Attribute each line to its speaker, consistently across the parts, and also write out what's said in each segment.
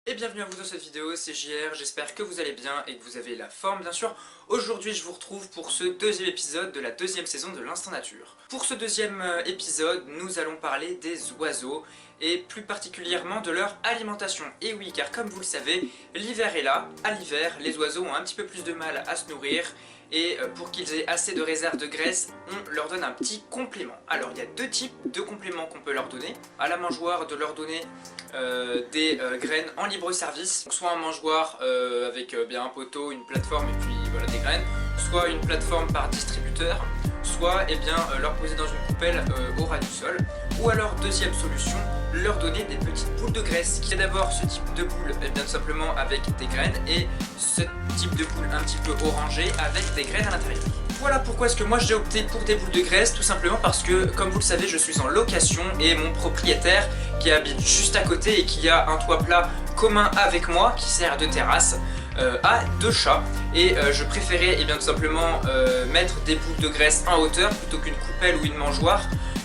Speaker 1: Et bienvenue à vous dans cette vidéo, c'est JR, j'espère que vous allez bien et que vous avez la forme bien sûr. Aujourd'hui je vous retrouve pour ce deuxième épisode de la deuxième saison de l'Instant Nature. Pour ce deuxième épisode, nous allons parler des oiseaux et plus particulièrement de leur alimentation. Et oui, car comme vous le savez, l'hiver est là. À l'hiver, les oiseaux ont un petit peu plus de mal à se nourrir. Et pour qu'ils aient assez de réserve de graisse, on leur donne un petit complément. Alors il y a deux types de compléments qu'on peut leur donner. À la mangeoire, de leur donner des graines en libre service. Donc, soit un mangeoire avec bien un poteau, une plateforme et puis voilà des graines. Soit une plateforme par distributeur. Soit leur poser dans une coupelle au ras du sol. Ou alors deuxième solution, leur donner des petites boules de graisse. Qui est d'abord ce type de boule, tout simplement avec des graines, et ce type de boule un petit peu orangée avec des graines à l'intérieur. Voilà pourquoi est-ce que moi j'ai opté pour des boules de graisse, tout simplement parce que, comme vous le savez, je suis en location et mon propriétaire, qui habite juste à côté et qui a un toit plat commun avec moi, qui sert de terrasse, a deux chats. Et je préférais tout simplement mettre des boules de graisse en hauteur plutôt qu'une coupelle ou une mangeoire.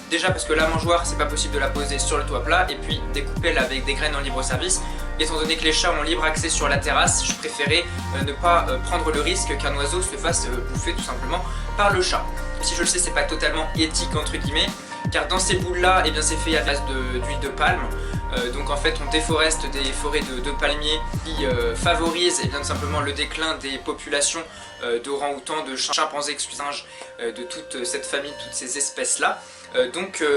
Speaker 1: Déjà parce que la mangeoire, c'est pas possible de la poser sur le toit plat, et puis des coupelles avec des graines en libre service. Étant donné que les chats ont libre accès sur la terrasse, je préférais ne pas prendre le risque qu'un oiseau se fasse bouffer tout simplement par le chat. Si je le sais, c'est pas totalement éthique entre guillemets, car dans ces boules là, c'est fait à base d'huile de palme. Donc en fait on déforeste des forêts de palmiers qui favorisent tout simplement le déclin des populations d'orang-outans, de chimpanzés, singes, de toute cette famille, toutes ces espèces là.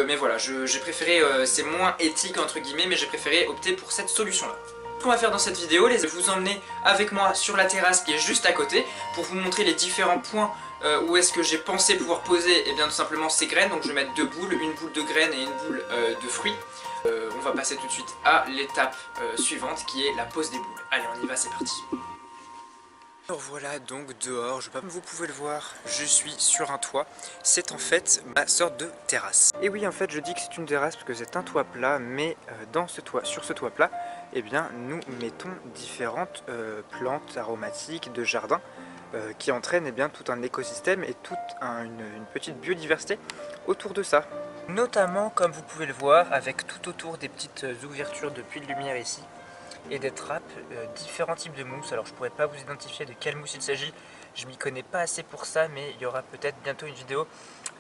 Speaker 1: Mais voilà, j'ai préféré, c'est moins éthique entre guillemets, mais j'ai préféré opter pour cette solution là. Ce qu'on va faire dans cette vidéo, je vais vous emmener avec moi sur la terrasse qui est juste à côté pour vous montrer les différents points où est-ce que j'ai pensé pouvoir poser tout simplement ces graines. Donc je vais mettre deux boules, une boule de graines et une boule de fruits. On va passer tout de suite à l'étape suivante qui est la pose des boules. Allez, on y va, c'est parti. Alors voilà donc dehors, comme vous pouvez le voir, je suis sur un toit. C'est en fait ma sorte de terrasse. Et oui, en fait je dis que c'est une terrasse parce que c'est un toit plat, mais sur ce toit plat, nous mettons différentes plantes aromatiques de jardin qui entraînent tout un écosystème et toute une petite biodiversité autour de ça. Notamment, comme vous pouvez le voir, avec tout autour des petites ouvertures de puits de lumière ici, et des trappes, différents types de mousse. Alors je pourrais pas vous identifier de quelle mousse il s'agit, je m'y connais pas assez pour ça, mais il y aura peut-être bientôt une vidéo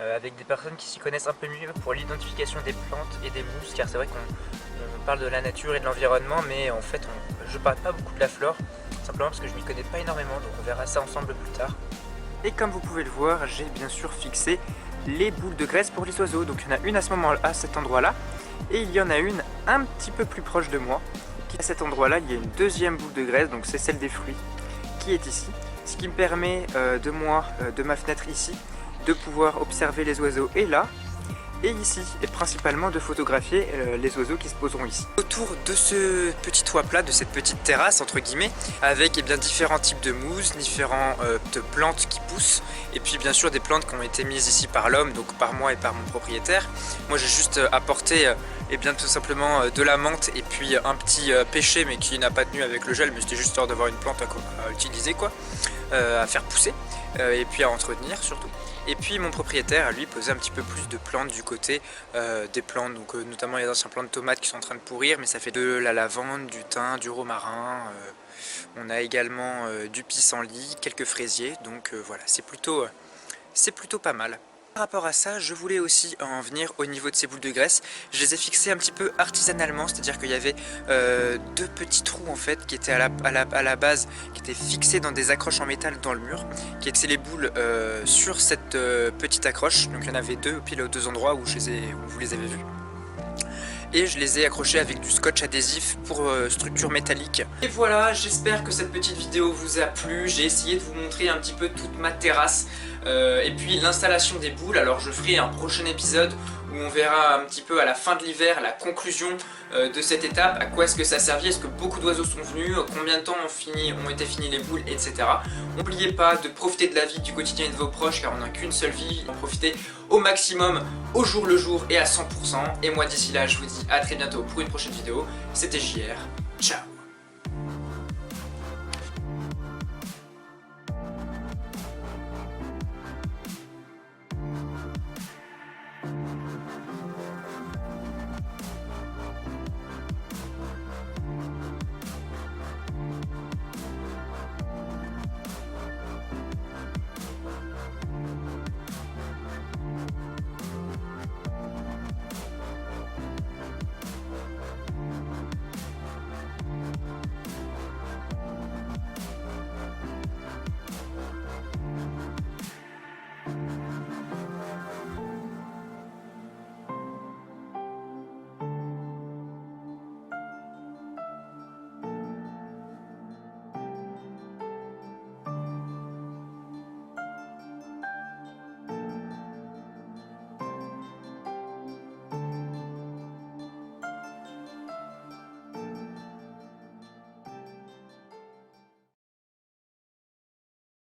Speaker 1: avec des personnes qui s'y connaissent un peu mieux pour l'identification des plantes et des mousses, car c'est vrai qu'on parle de la nature et de l'environnement, mais en fait je parle pas beaucoup de la flore, simplement parce que je m'y connais pas énormément, donc on verra ça ensemble plus tard. Et comme vous pouvez le voir, j'ai bien sûr fixé les boules de graisse pour les oiseaux. Donc il y en a une à ce moment-là, à cet endroit-là, et il y en a une un petit peu plus proche de moi. À cet endroit-là, il y a une deuxième boule de graisse, donc c'est celle des fruits, qui est ici. Ce qui me permet de ma fenêtre ici, de pouvoir observer les oiseaux et là, et ici, et principalement de photographier les oiseaux qui se poseront ici. Autour de ce petit toit plat, de cette petite terrasse entre guillemets, avec différents types de mousses, différentes plantes qui poussent, et puis bien sûr des plantes qui ont été mises ici par l'homme, donc par moi et par mon propriétaire. Moi j'ai juste apporté tout simplement de la menthe et puis un petit pêcher, mais qui n'a pas tenu avec le gel, mais c'était juste histoire d'avoir une plante à utiliser quoi, à faire pousser, et puis à entretenir surtout. Et puis mon propriétaire a lui posé un petit peu plus de plantes du côté des plantes, donc notamment il y a d'anciens plants de tomates qui sont en train de pourrir, mais ça fait de la lavande, du thym, du romarin, on a également du pissenlit, quelques fraisiers, donc voilà, c'est plutôt pas mal. Par rapport à ça, je voulais aussi en venir au niveau de ces boules de graisse. Je les ai fixées un petit peu artisanalement, c'est-à-dire qu'il y avait deux petits trous en fait qui étaient à la base, qui étaient fixés dans des accroches en métal dans le mur, qui étaient les boules sur cette petite accroche. Donc il y en avait deux pile aux deux endroits où vous les avez vus. Et je les ai accrochés avec du scotch adhésif pour structure métallique. Et voilà, j'espère que cette petite vidéo vous a plu. J'ai essayé de vous montrer un petit peu toute ma terrasse et puis l'installation des boules. Alors je ferai un prochain épisode où on verra un petit peu à la fin de l'hiver la conclusion de cette étape, à quoi est-ce que ça servit, est-ce que beaucoup d'oiseaux sont venus, combien de temps ont été finis les boules, etc. N'oubliez pas de profiter de la vie, du quotidien et de vos proches, car on n'a qu'une seule vie, en profiter au maximum, au jour le jour et à 100%. Et moi d'ici là je vous dis à très bientôt pour une prochaine vidéo. C'était JR, ciao.